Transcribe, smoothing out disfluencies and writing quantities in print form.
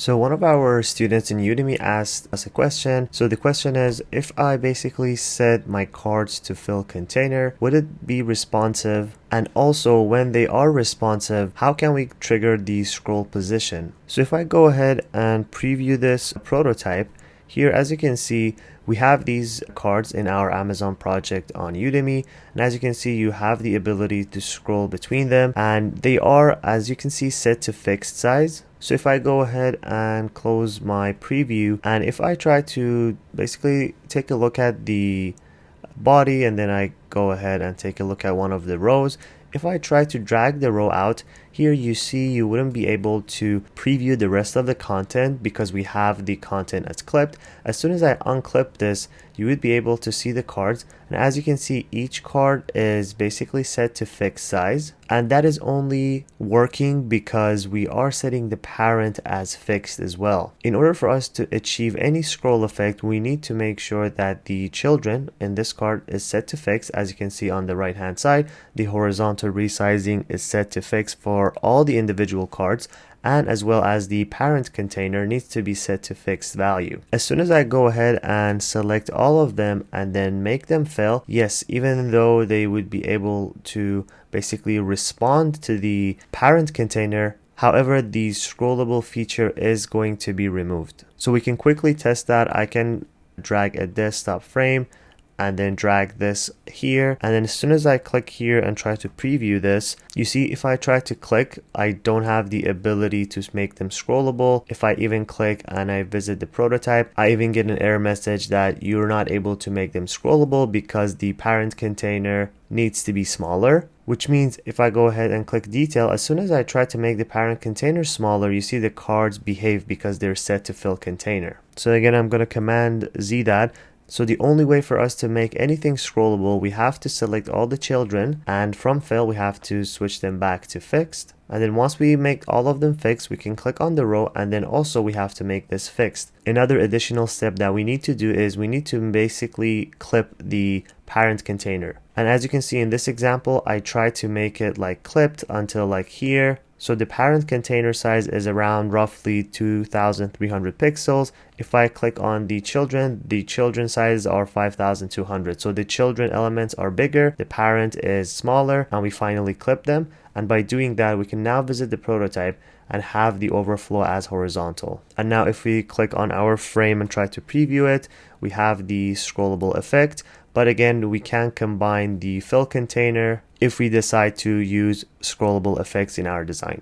So one of our students in Udemy asked us a question. So the question is, if I basically set my cards to fill container, would it be responsive? And also when they are responsive, how can we trigger the scroll position? So if I go ahead and preview this prototype, here, as you can see, we have these cards in our Amazon project on Udemy. And as you can see, you have the ability to scroll between them. And they are, as you can see, set to fixed size. So if I go ahead and close my preview, and if I try to basically take a look at the body, and then I go ahead and take a look at one of the rows, if I try to drag the row out, here you see you wouldn't be able to preview the rest of the content because we have the content as clipped. As soon as I unclip this, you would be able to see the cards, and as you can see, each card is basically set to fixed size, and that is only working because we are setting the parent as fixed as well. In order for us to achieve any scroll effect, we need to make sure that the children in this card is set to fixed. As you can see on the right hand side, the horizontal resizing is set to fixed for all the individual cards, and as well as the parent container needs to be set to fixed value. As soon as I go ahead and select all of them and then make them fill, yes, even though they would be able to basically respond to the parent container, however, the scrollable feature is going to be removed. So we can quickly test that. I can drag a desktop frame and then drag this here, and then as soon as I click here and try to preview this, you see if I try to click, I don't have the ability to make them scrollable. If I even click and I visit the prototype, I even get an error message that you're not able to make them scrollable because the parent container needs to be smaller. Which means if I go ahead and click detail, as soon as I try to make the parent container smaller, you see the cards behave because they're set to fill container. So again, I'm going to command Z that. So the only way for us to make anything scrollable, we have to select all the children, and from fill we have to switch them back to fixed. And then once we make all of them fixed, we can click on the row, and then also we have to make this fixed. Another additional step that we need to do is we need to basically clip the parent container. And as you can see in this example, I try to make it like clipped until like here. So the parent container size is around roughly 2300 pixels. If I click on the children sizes are 5200. So the children elements are bigger, the parent is smaller, and we finally clip them. And by doing that, we can now visit the prototype and have the overflow as horizontal. And now if we click on our frame and try to preview it, we have the scrollable effect. But again, we can combine the fill container if we decide to use scrollable effects in our design.